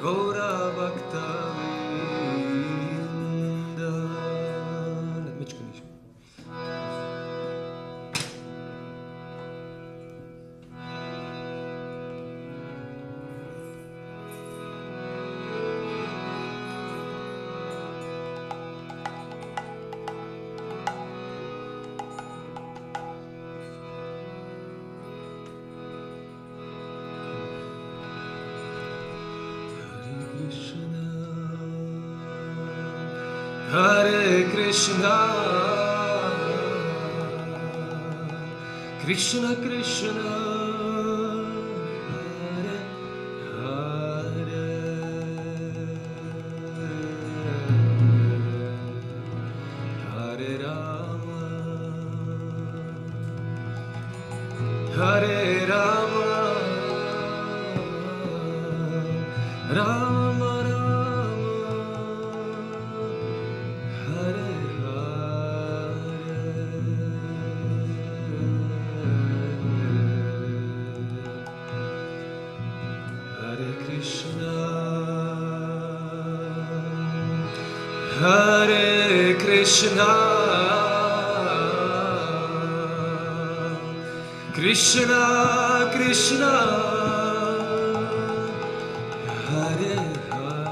Gaura Bhakta Vrinda. Mečkaniš. Hare Krishna, Krishna Krishna, Hare Hare, Hare Rama, Hare Rama, Rama Hare Krishna, Krishna Krishna, Hare Hare,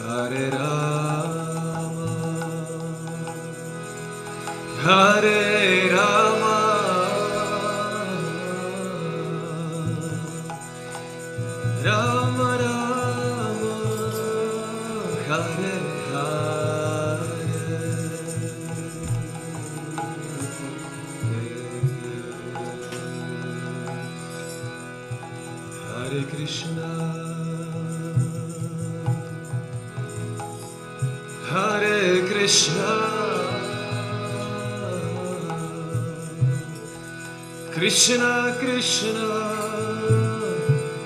Hare Rama, Hare Rama, Rama Rama, Hare Hare, Hare Krishna, Hare Krishna, Krishna Krishna,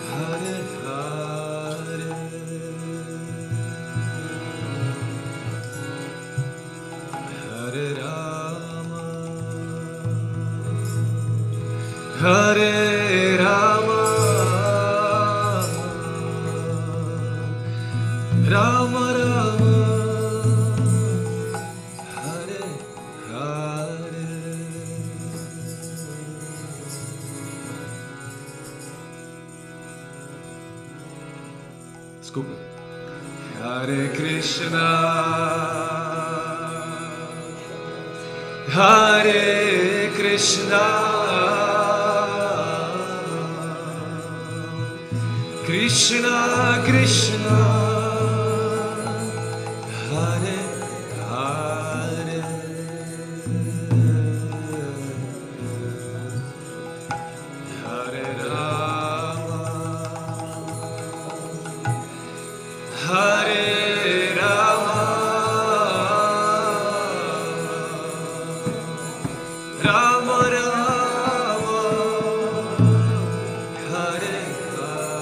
Hare Hare, Hare Rama, Hare Rama, Rama Rama, Hare Hare. Skupaj. Hare Krishna, Hare Krishna, Krishna Krishna, Hare Hare, Hare Rama, Hare Rama, Rama Rama, Hare Hare,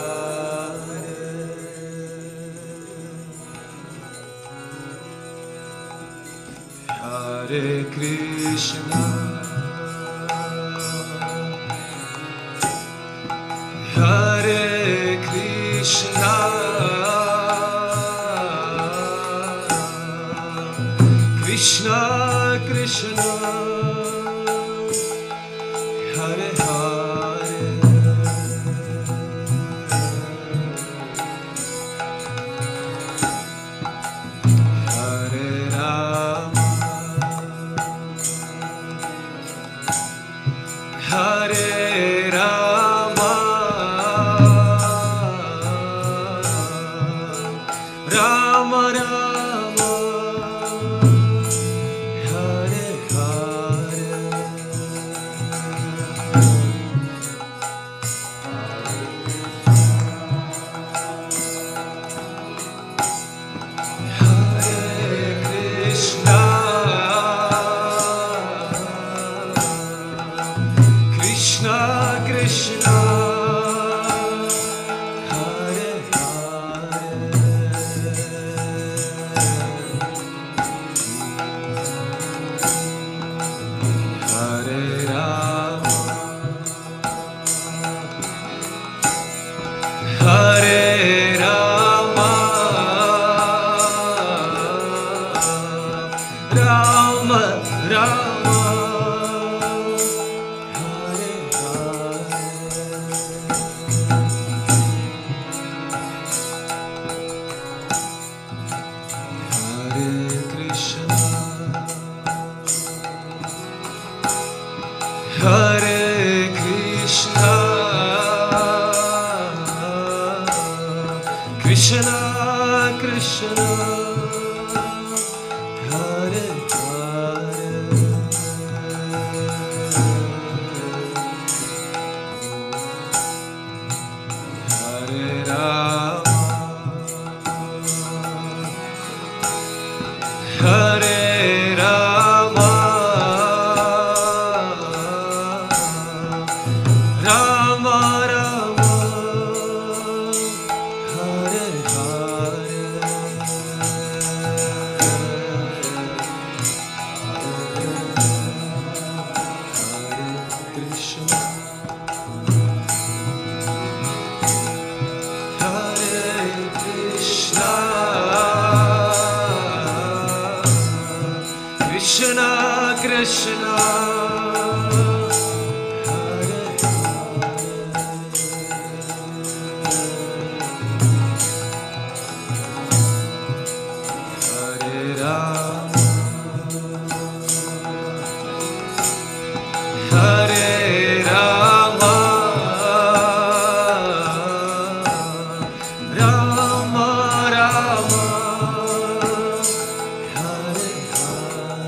Hare Krishna, Hare Krishna, Krishna Krishna, Hare Hare, Hare Rama, Hare Rama, Rama Rama, Hare Hare, Hare Krishna, Krishna Krishna, Hare Hare, Hare Rama, Rama Rama, Hare Hare, Hare Krishna, Hare Krishna, Krishna Krishna, Hare Rama, Rama Rama, Hare Hare,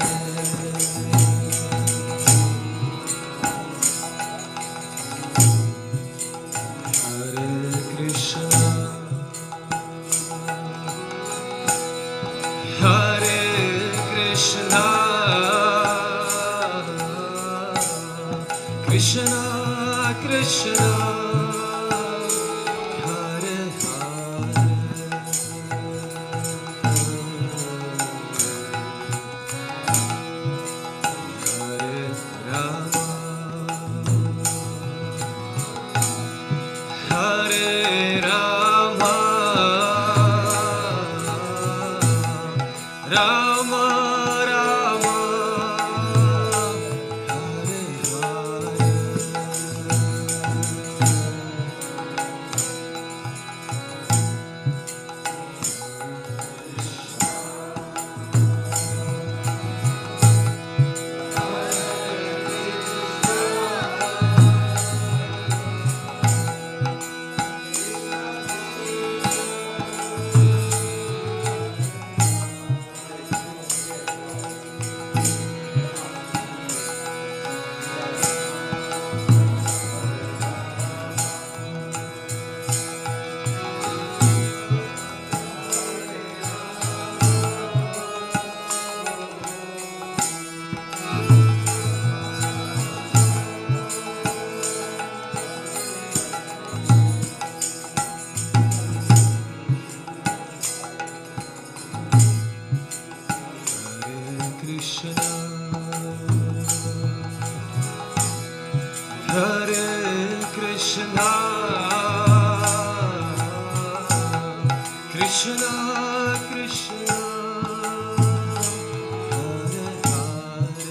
Hare Krishna, Hare Krishna, Krishna Krishna, Hare Hare, Hare Rama, Hare Rama, Rama Rama, Hare Hare, Hare Krishna, Krishna Krishna, Hare Hare,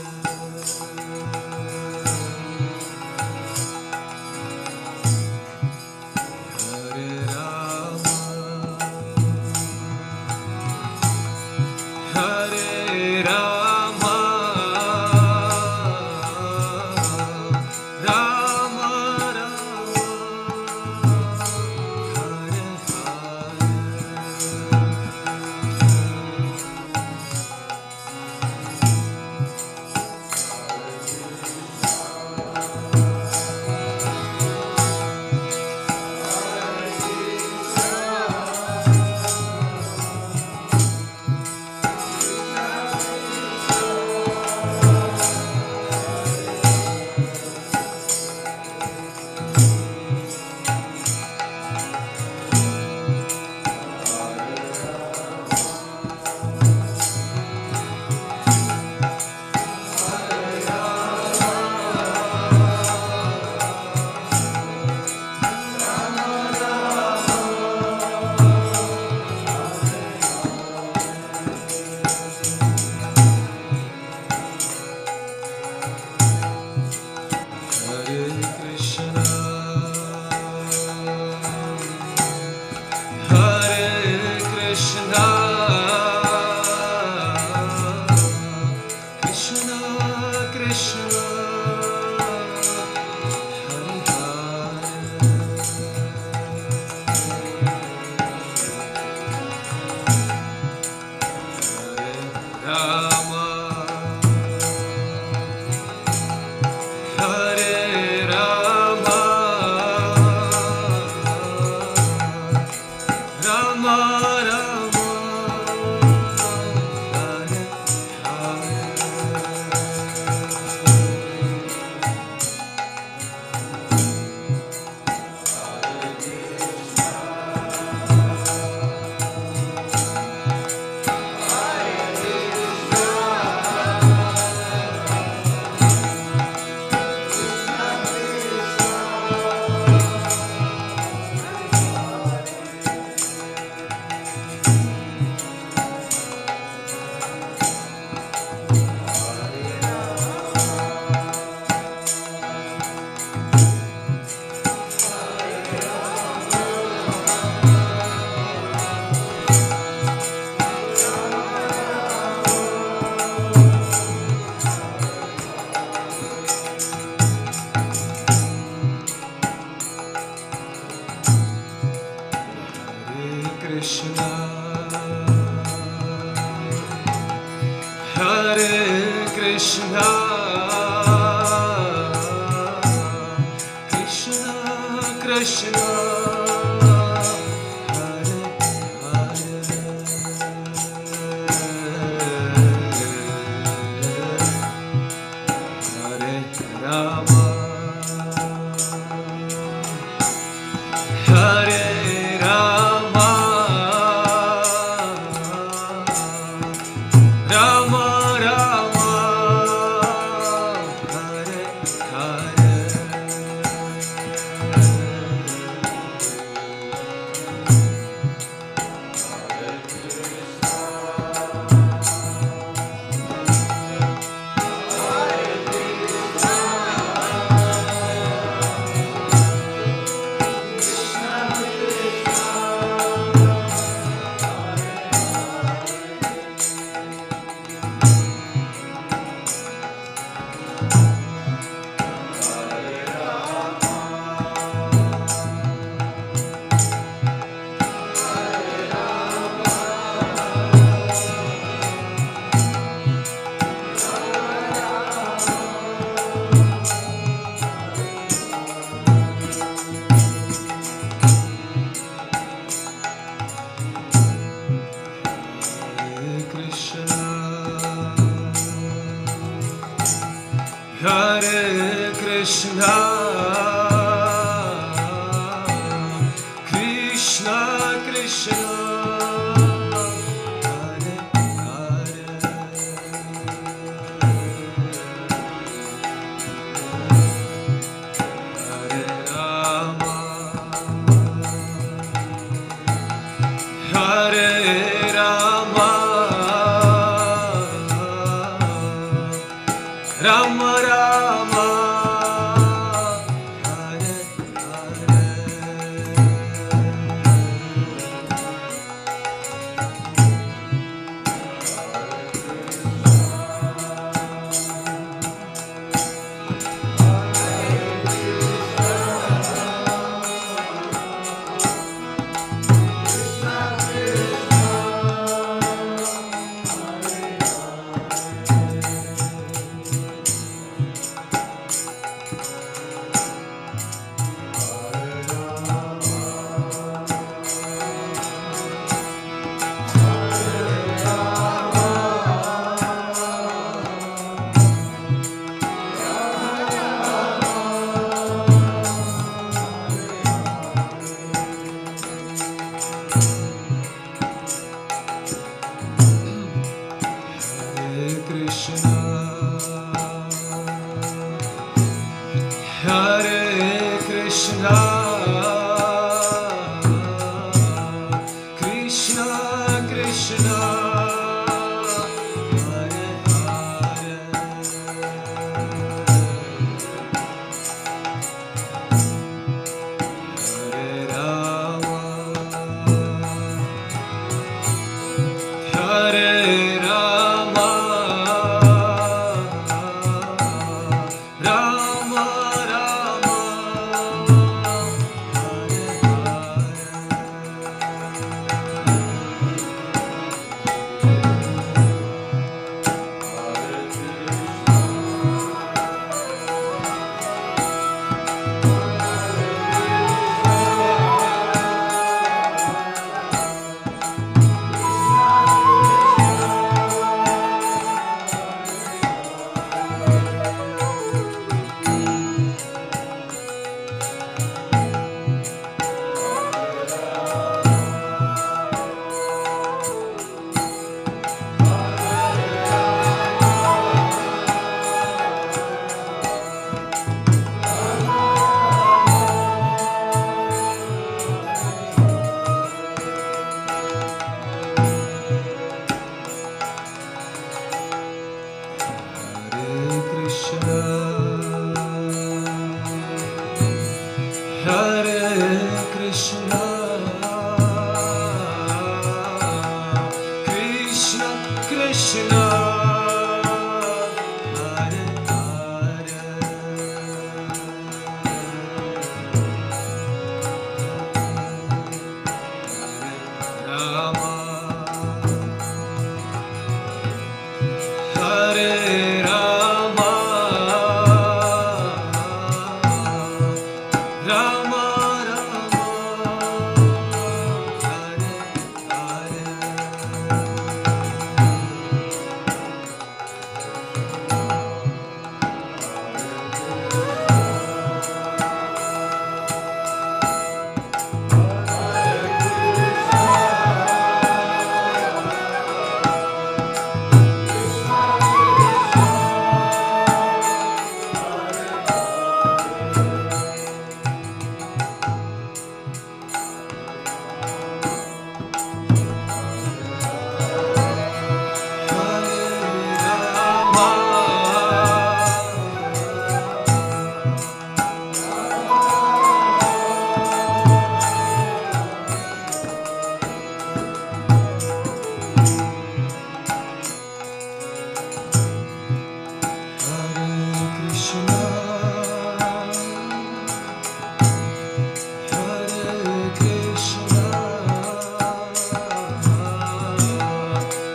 Hare Rama, Hare Rama, Rama Rama, Hare Rama, Krishna, Hare Krishna, Krishna Krishna, Hare Hare, Hare Rama, Hare Rama, Rama Rama, Hare Hare, Hare Krishna, Krishna Krishna, Hare Hare, Hare Rama, Hare Rama, Rama Rama, Hare Hare, Hare Krishna, Hare Krishna, Krishna Krishna, Hare Hare, Hare Rama, Hare Rama, Rama Rama, Rama Rama, Hare Hare.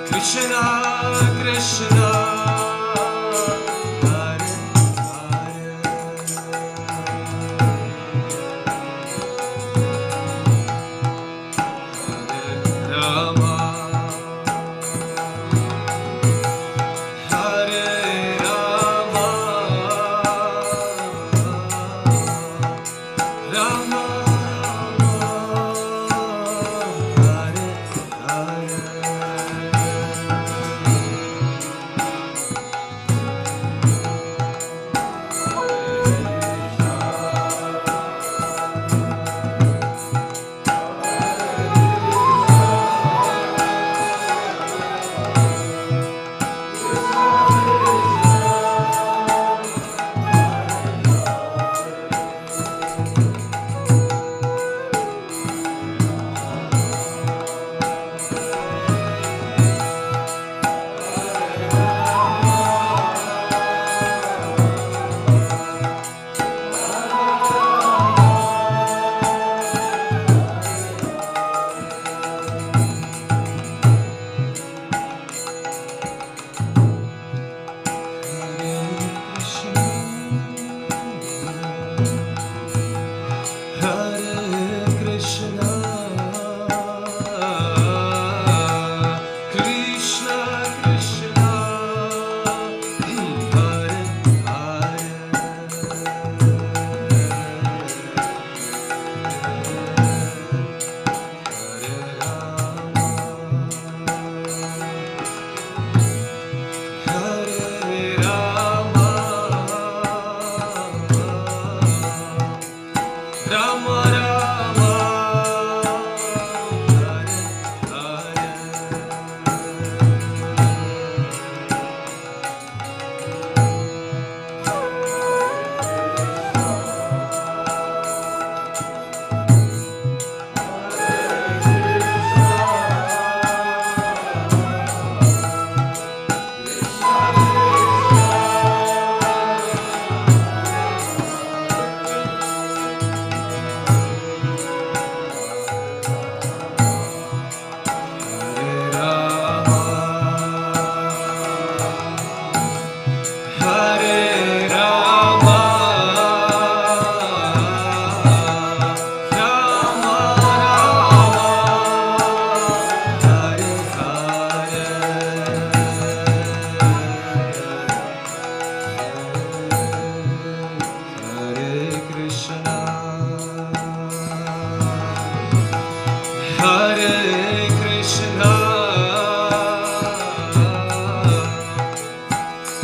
Krishna Krishna, Hare Hare, Hare Rama, Hare Rama, Rama Rama, Hare Hare.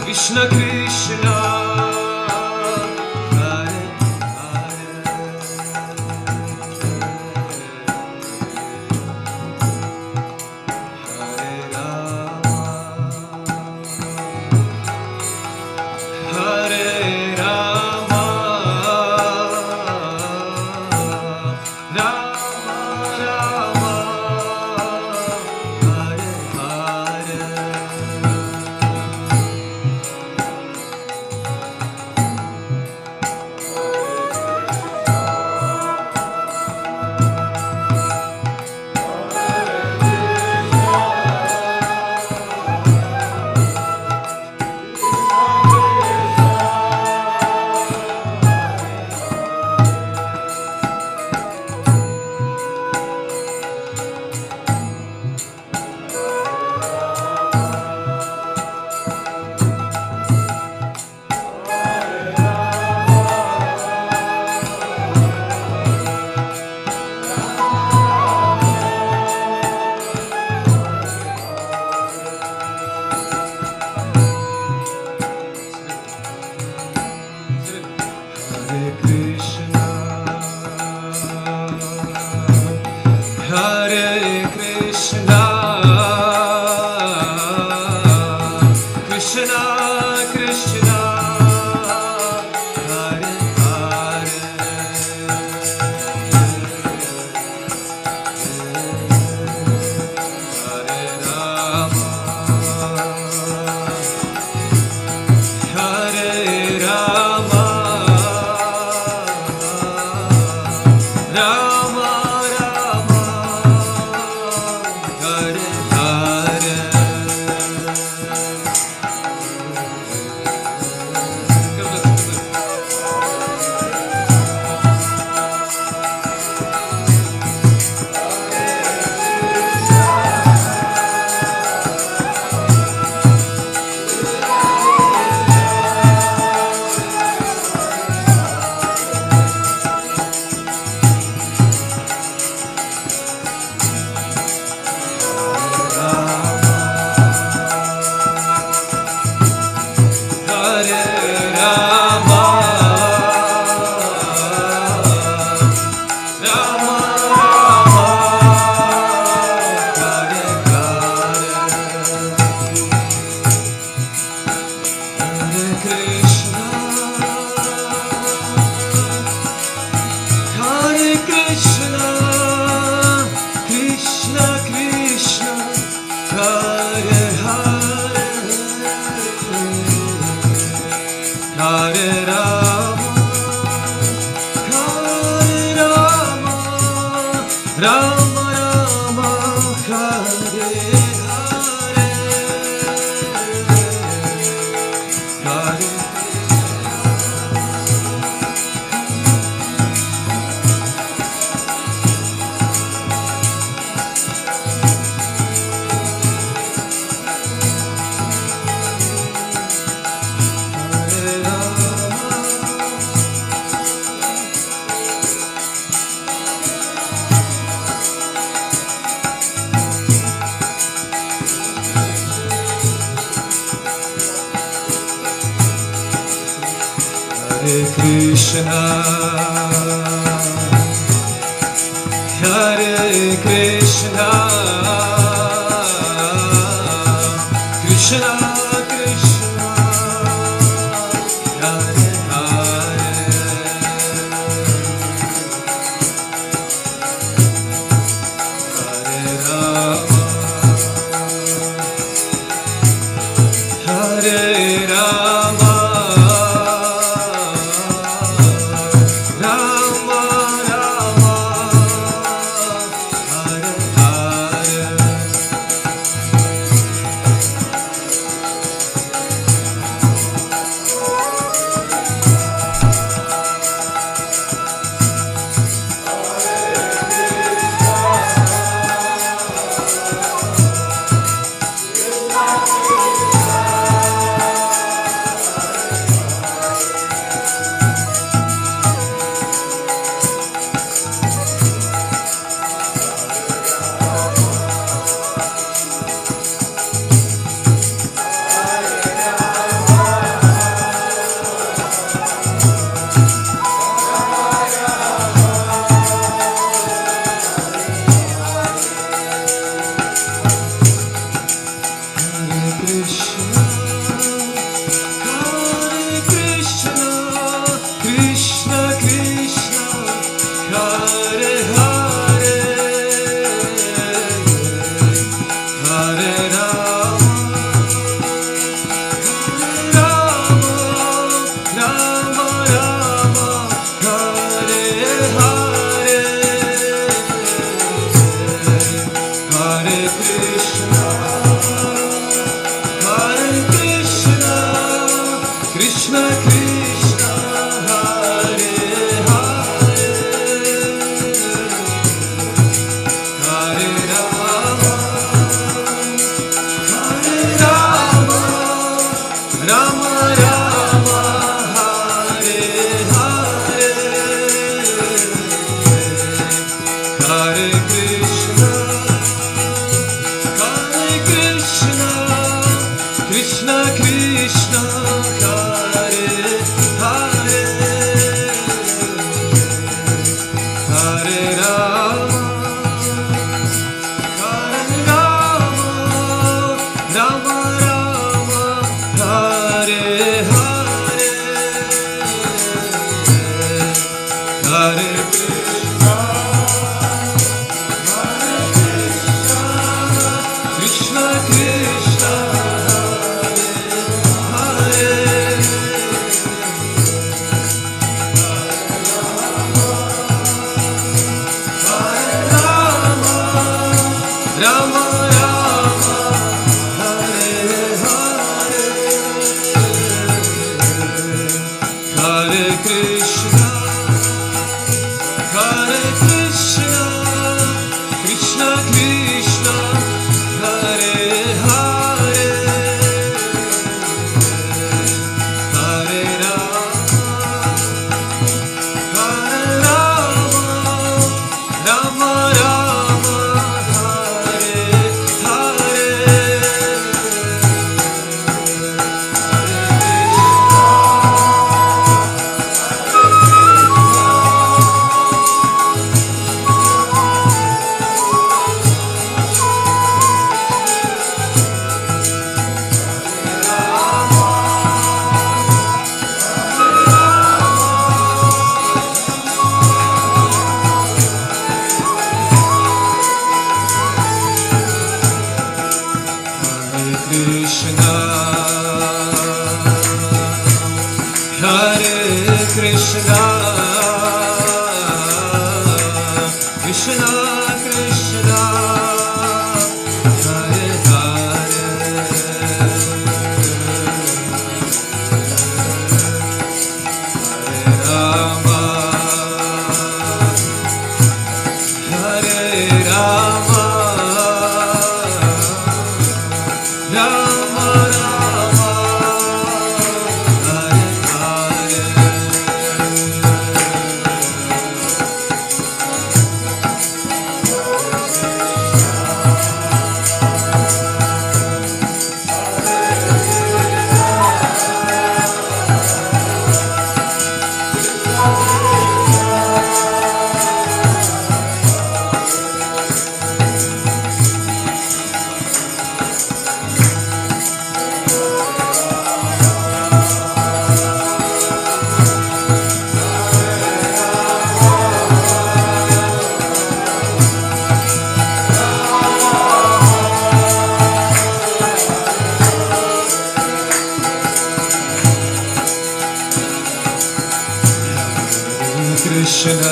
Krishna Krishna, Hare Hare, Hare Rama, Hare Rama, Rama Rama, Hare Hare. Rama Rama Hare Hare Hare Krishna, Hare Krishna, Krishna Krishna, Hare Hare, Hare Rama, Hare Rama.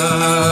Hare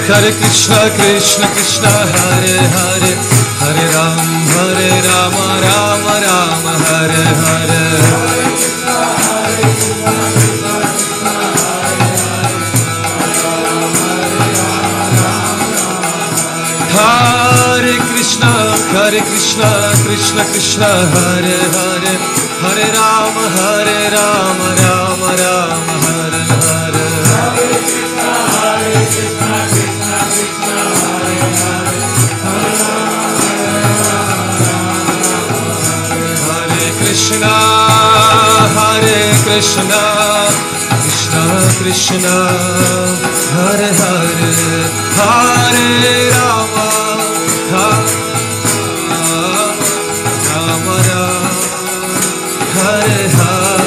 Hare Krishna, Krishna Krishna, Hare Hare, Hare Rama, Rama Rama, Hare Hare. Hare Krishna, Krishna Krishna, Hare Hare, Hare Rama, Rama Rama, Hare Hare. Krishna, Krishna Krishna, Hare Hare, Hare Rama, Rama Rama, Hare Hare.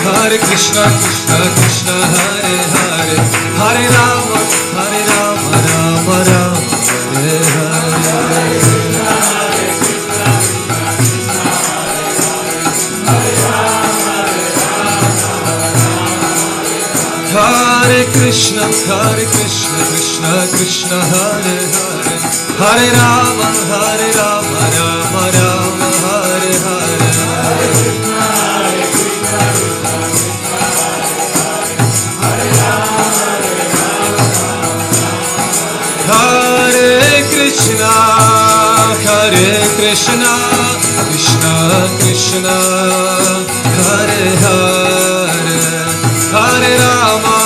Hare Krishna, Krishna Krishna, Hare Hare, Hare Rama, Rama Rama, Hare Hare. Hare Krishna, Krishna Krishna, Hare Hare, Hare Rama, Hare Rama, Rama Rama, Hare Hare. Hare Krishna, Hare Krishna, Krishna Krishna, Hare Hare, Hare Rama,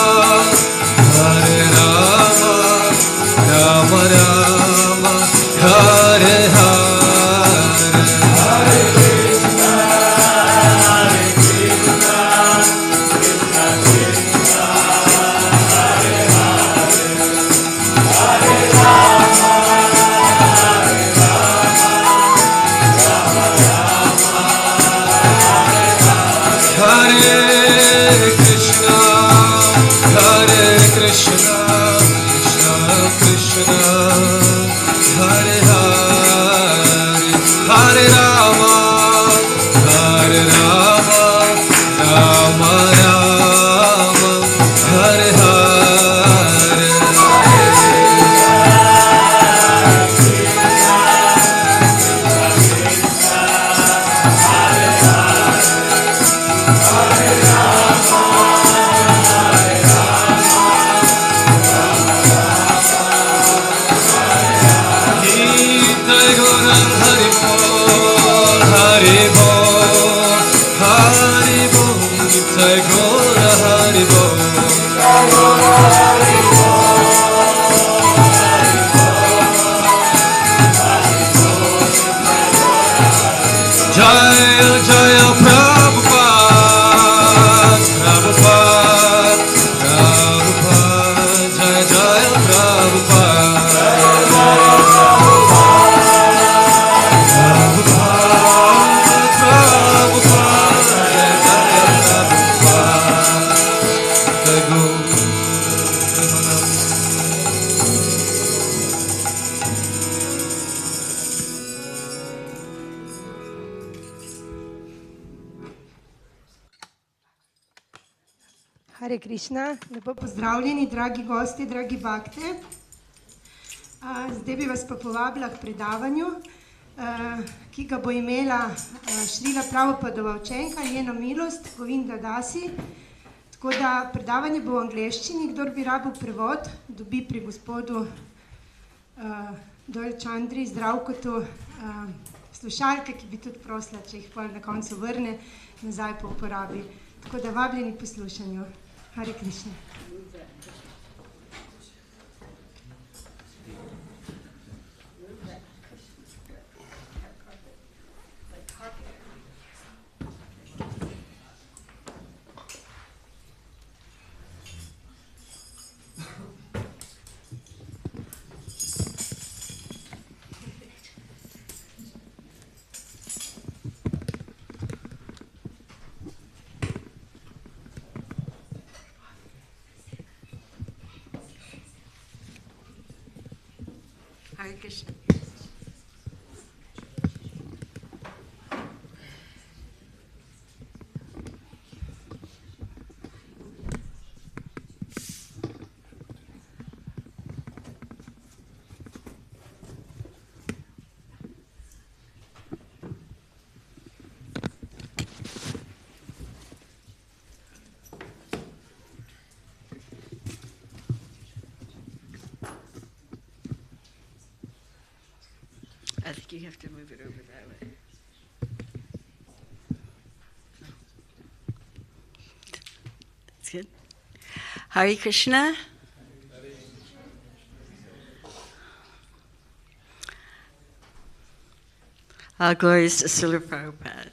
Hare Rama, Rama Rama, Hare Hare. Hare Krišna, lepo pozdravljeni, dragi gosti, dragi bakte. Zdaj bi vas pa povabila k predavanju, ki ga bo imela Šrila Prabhupadova učenka, njeno milost, Govinda dasi. Tako da predavanje bo v angleščini, kdor bi rabil prevod, dobi pri gospodu Dol Čandri, Zdravkotu, slušalke, ki bi tudi prosila, če jih pa na koncu vrne, nazaj po uporabi. Tako da vabljeni k poslušanju. Hare Krišna. Hare Krishna. I think you have to move it over that way. That's good. Hare Krishna. All glories to Srila Prabhupada.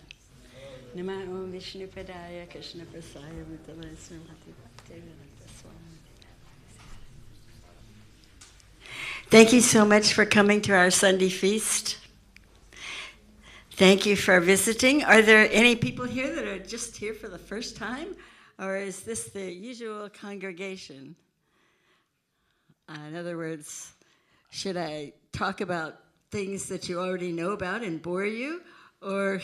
Nama Om Vishnu Padaya Krishna Prasaya Bhutala Srimati Bhaktivedanta Swami. Thank you so much for coming to our Sunday feast. Thank you for visiting. Are there any people here that are just here for the first time? Or is this the usual congregation? In other words, should I talk about things that you already know about and bore you? Or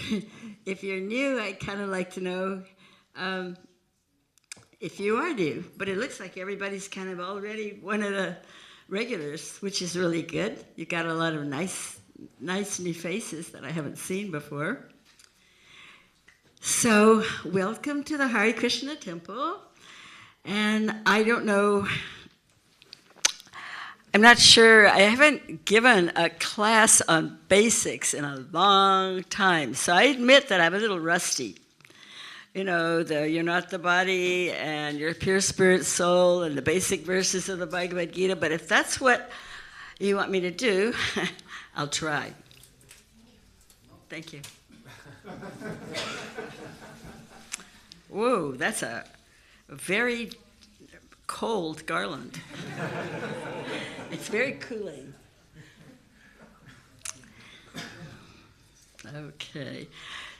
if you're new, I'd kind of like to know if you are new. But it looks like everybody's kind of already one of the regulars, which is really good. You got a lot of nice new faces that I haven't seen before. So, welcome to the Hare Krishna temple. And I don't know, I'm not sure, I haven't given a class on basics in a long time. So I admit that I'm a little rusty. You know, you're not the body, and you're pure spirit, soul, and the basic verses of the Bhagavad Gita. But if that's what you want me to do, I'll try. Thank you. Whoa, that's a very cold garland. It's very cooling. Okay.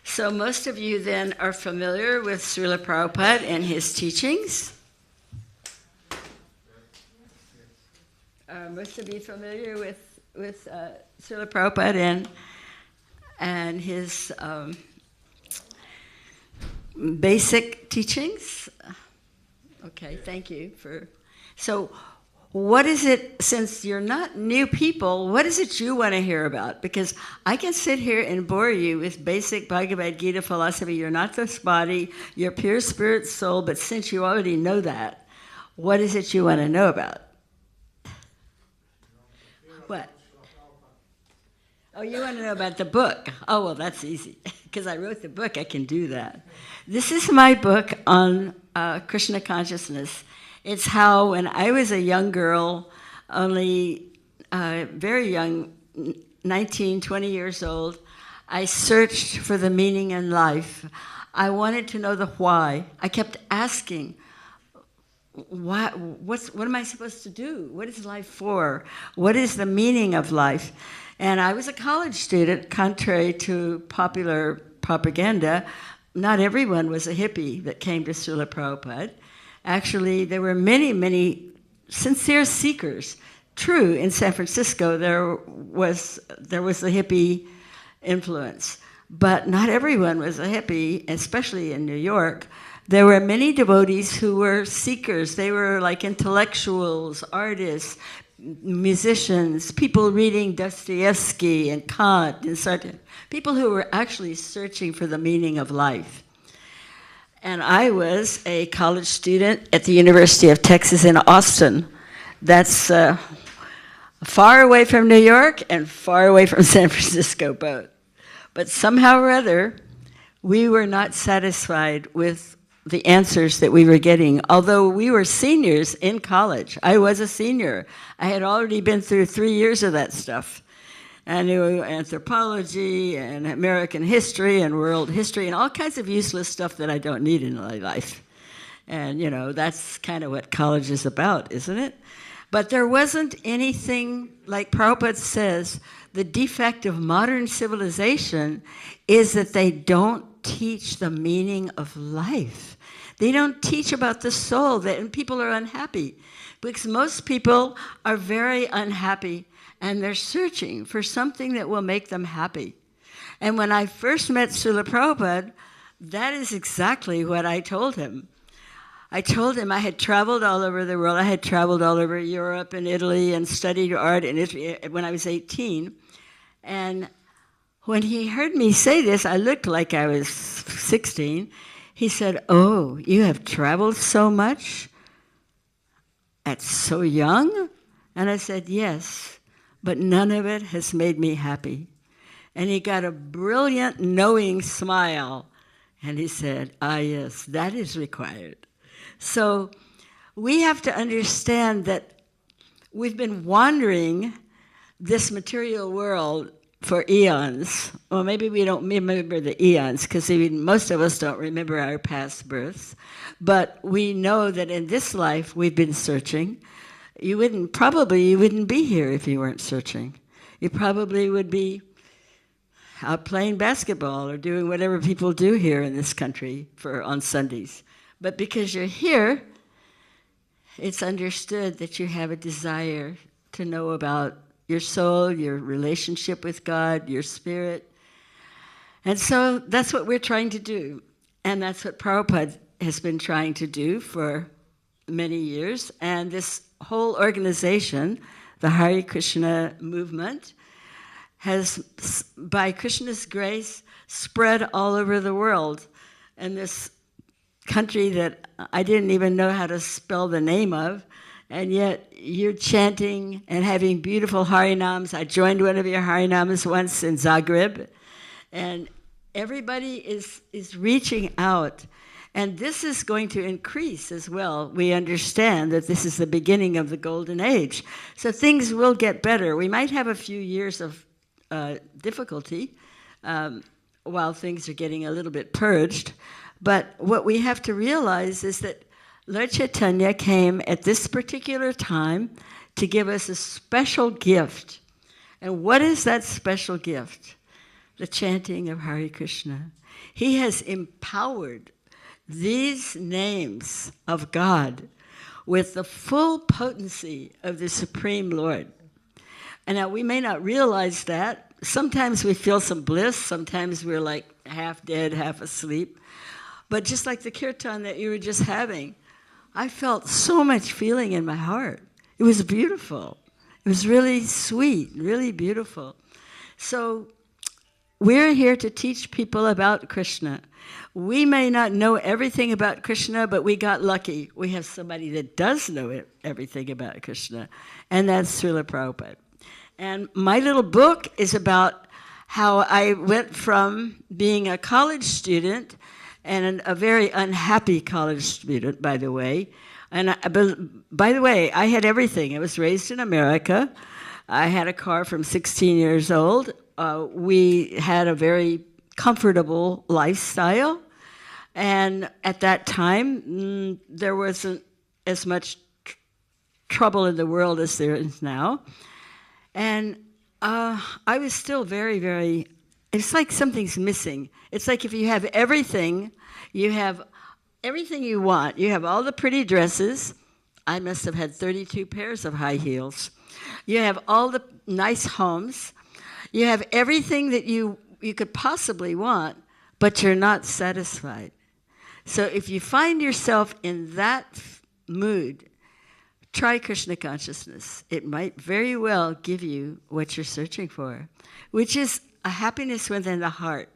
So most of you then are familiar with Srila Prabhupada and his teachings. Are most of you familiar with Srila Prabhupada and his basic teachings? Okay, thank you for... So what is it, since you're not new people, what is it you want to hear about? Because I can sit here and bore you with basic Bhagavad Gita philosophy. You're not this body, you're pure spirit, soul, but since you already know that, what is it you want to know about? What? Oh, you want to know about the book? Oh, well, that's easy. Because I wrote the book, I can do that. This is my book on Krishna consciousness. It's how, when I was a young girl, only very young, 19, 20 years old, I searched for the meaning in life. I wanted to know the why. I kept asking, what am I supposed to do? What is life for? What is the meaning of life? And I was a college student, contrary to popular propaganda. Not everyone was a hippie that came to Srila Prabhupada. Actually, there were many, many sincere seekers. True, in San Francisco, there was the hippie influence. But not everyone was a hippie, especially in New York. There were many devotees who were seekers. They were like intellectuals, artists, musicians, people reading Dostoevsky and Kant and Sartre, people who were actually searching for the meaning of life. And I was a college student at the University of Texas in Austin. That's far away from New York and far away from San Francisco both. But somehow or other, we were not satisfied with the answers that we were getting. Although we were seniors in college, I was a senior. I had already been through 3 years of that stuff. I knew anthropology and American history and world history and all kinds of useless stuff that I don't need in my life. And, you know, that's kind of what college is about, isn't it? But there wasn't anything, like Prabhupada says, the defect of modern civilization is that they don't teach the meaning of life. They don't teach about the soul, and people are unhappy because most people are very unhappy and they're searching for something that will make them happy. And when I first met Srila Prabhupada, that is exactly what I told him. I told him I had traveled all over the world. I had traveled all over Europe and Italy and studied art in Italy when I was 18. And when he heard me say this, I looked like I was 16. He said, "Oh, you have traveled so much at so young?" And I said, "Yes, but none of it has made me happy." And he got a brilliant, knowing smile. And he said, "Ah, yes, that is required." So we have to understand that we've been wandering this material world for eons. Well, maybe we don't remember the eons, because most of us don't remember our past births. But we know that in this life we've been searching. You wouldn't be here if you weren't searching. You probably would be out playing basketball or doing whatever people do here in this country on Sundays. But because you're here, it's understood that you have a desire to know about your soul, your relationship with God, your spirit. And so that's what we're trying to do. And that's what Prabhupada has been trying to do for many years, and this whole organization, the Hare Krishna movement, has, by Krishna's grace, spread all over the world. And this country that I didn't even know how to spell the name of, and yet you're chanting and having beautiful Harinams. I joined one of your Harinams once in Zagreb, and everybody is reaching out. And this is going to increase as well. We understand that this is the beginning of the golden age. So things will get better. We might have a few years of difficulty while things are getting a little bit purged. But what we have to realize is that Lord Chaitanya came at this particular time to give us a special gift. And what is that special gift? The chanting of Hare Krishna. He has empowered these names of God with the full potency of the Supreme Lord. And now we may not realize that. Sometimes we feel some bliss. Sometimes we're like half dead, half asleep. But just like the kirtan that you were just having, I felt so much feeling in my heart. It was beautiful. It was really sweet, really beautiful. So we're here to teach people about Krishna. We may not know everything about Krishna, but we got lucky. We have somebody that does know everything about Krishna, and that's Srila Prabhupada. And my little book is about how I went from being a college student, and a very unhappy college student, by the way. And by the way, I had everything. I was raised in America. I had a car from 16 years old. We had a very comfortable lifestyle. And at that time, there wasn't as much trouble in the world as there is now. And I was still very, very, it's like something's missing. It's like if you have everything you want. You have all the pretty dresses. I must have had 32 pairs of high heels. You have all the nice homes. You have everything that you could possibly want, but you're not satisfied. So if you find yourself in that mood, try Krishna consciousness. It might very well give you what you're searching for, which is a happiness within the heart.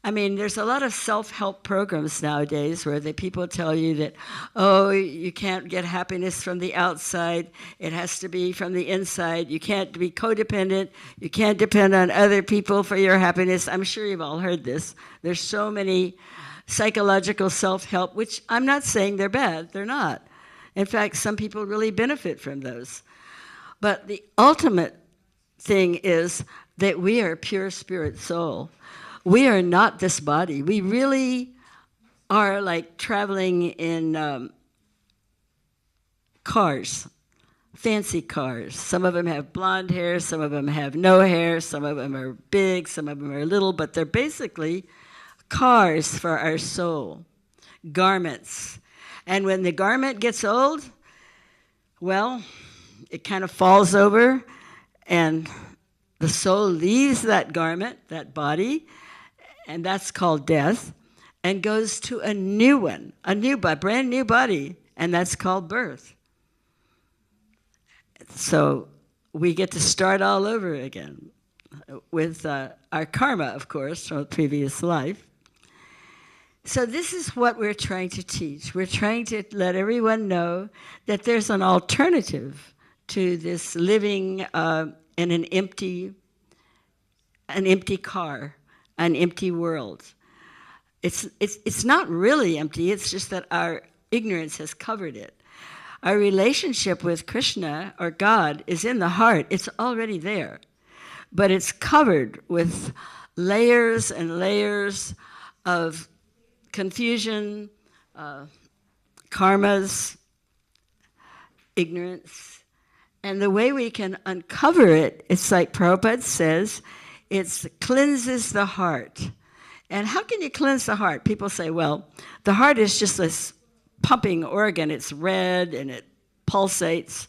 I mean, there's a lot of self-help programs nowadays where the people tell you that, oh, you can't get happiness from the outside. It has to be from the inside. You can't be codependent. You can't depend on other people for your happiness. I'm sure you've all heard this. There's so many psychological self-help, which I'm not saying they're bad. They're not. In fact, some people really benefit from those. But the ultimate thing is that we are pure spirit soul. We are not this body. We really are like traveling in cars, fancy cars. Some of them have blonde hair, some of them have no hair, some of them are big, some of them are little, but they're basically cars for our soul, garments. And when the garment gets old, well, it kind of falls over, and the soul leaves that garment, that body, and that's called death, and goes to a new one, a brand new body, and that's called birth. So we get to start all over again with our karma, of course, from a previous life. So this is what we're trying to teach. We're trying to let everyone know that there's an alternative to this living in an empty car, an empty world. It's not really empty, it's just that our ignorance has covered it. Our relationship with Krishna, or God, is in the heart. It's already there. But it's covered with layers and layers of confusion, karmas, ignorance. And the way we can uncover it, it's like Prabhupada says, it cleanses the heart. And how can you cleanse the heart? People say, well, the heart is just this pumping organ. It's red and it pulsates.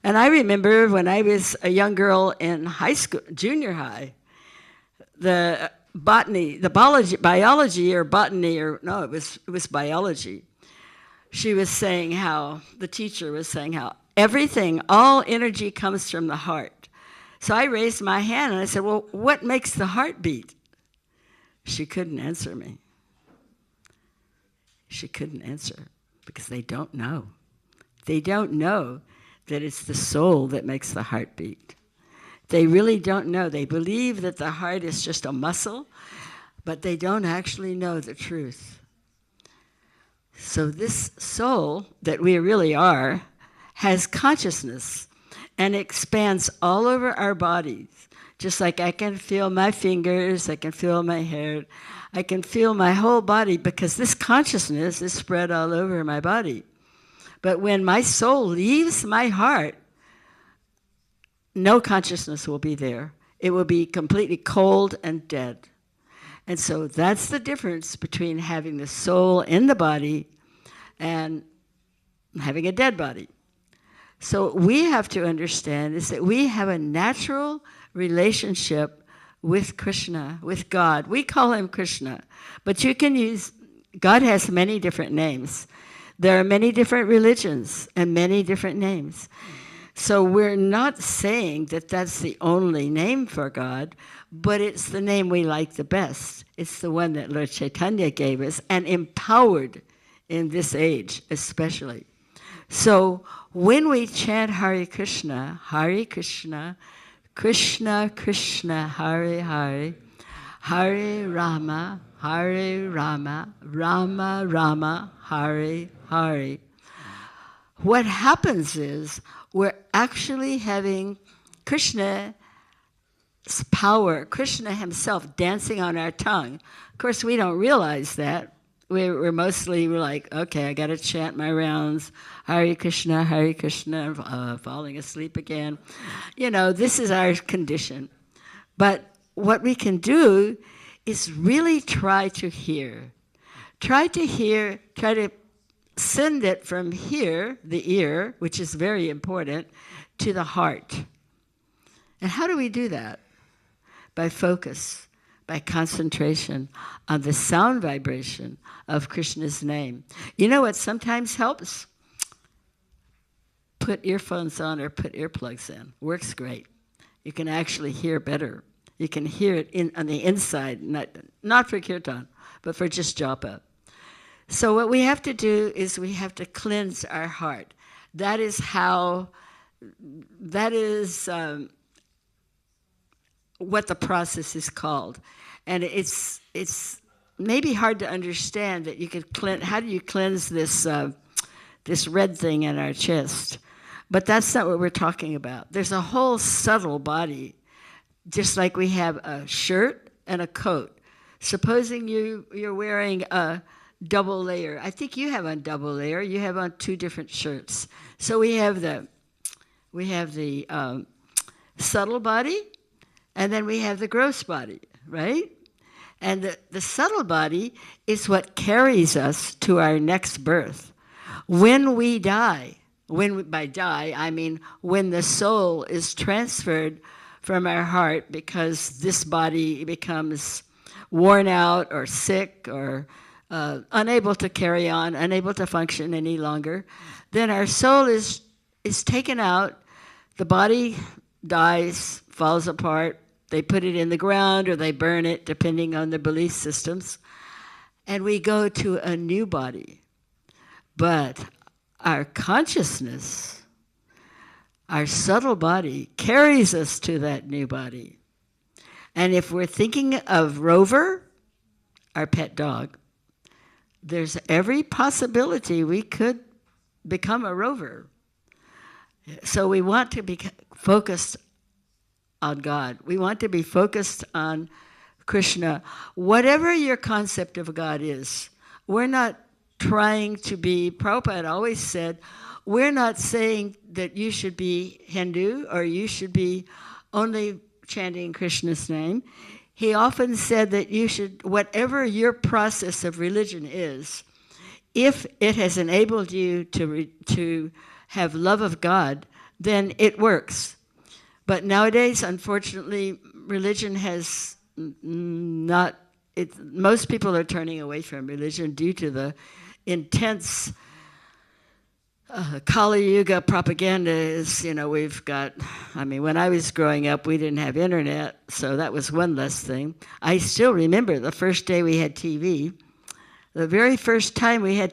And I remember when I was a young girl in high school, junior high, the biology, it was biology. she was saying how, the teacher was saying how everything, all energy comes from the heart. So I raised my hand and I said, well, what makes the heart beat? She couldn't answer me. She couldn't answer because they don't know. They don't know that it's the soul that makes the heart beat. They really don't know. They believe that the heart is just a muscle, but they don't actually know the truth. So this soul that we really are has consciousness and expands all over our bodies. Just like I can feel my fingers, I can feel my hair, I can feel my whole body because this consciousness is spread all over my body. But when my soul leaves my heart, no consciousness will be there. It will be completely cold and dead. And so that's the difference between having the soul in the body and having a dead body. So what we have to understand is that we have a natural relationship with Krishna, with God. We call him Krishna, but you can use, God has many different names. There are many different religions and many different names. So we're not saying that that's the only name for God, but it's the name we like the best. It's the one that Lord Chaitanya gave us and empowered in this age especially. So when we chant Hare Krišna, Krishna Krishna, Hare Hare, Hare Rama, Rama Rama, Hare Hare. What happens is we're actually having Krishna's power, Krishna himself dancing on our tongue. Of course, we don't realize that. We're like, okay, I got to chant my rounds, Hare Krišna, falling asleep again. You know, this is our condition. But what we can do is really try to hear. Try to send it from here, the ear, which is very important, to the heart. And how do we do that? By focus, by concentration on the sound vibration of Krishna's name. You know what sometimes helps? Put earphones on or put earplugs in. Works great. You can actually hear better. You can hear it on the inside, not for kirtan, but for just japa. So what we have to do is we have to cleanse our heart. That is what the process is called. And it's maybe hard to understand that you could cleanse. How do you cleanse this red thing in our chest? But that's not what we're talking about. There's a whole subtle body, just like we have a shirt and a coat. Supposing you're wearing a double layer. I think you have on double layer. You have on two different shirts. So we have the subtle body, and then we have the gross body, right? And the subtle body is what carries us to our next birth. When we die, by die, I mean when the soul is transferred from our heart because this body becomes worn out or sick or unable to carry on, unable to function any longer, then our soul is taken out, the body dies, falls apart, they put it in the ground or they burn it, depending on the belief systems, and we go to a new body. But our consciousness, our subtle body, carries us to that new body. And if we're thinking of Rover, our pet dog, there's every possibility we could become a rover. So we want to be focused on God. We want to be focused on Krishna. Whatever your concept of God is, we're not trying to be, Prabhupada always said, we're not saying that you should be Hindu or you should be only chanting Krishna's name. He often said that you should, whatever your process of religion is, if it has enabled you to have love of God, then it works. But nowadays, unfortunately, religion has most people are turning away from religion due to the intense Kali Yuga propaganda is, we've got, when I was growing up, we didn't have internet, so that was one less thing. I still remember the first day we had TV. The very first time we had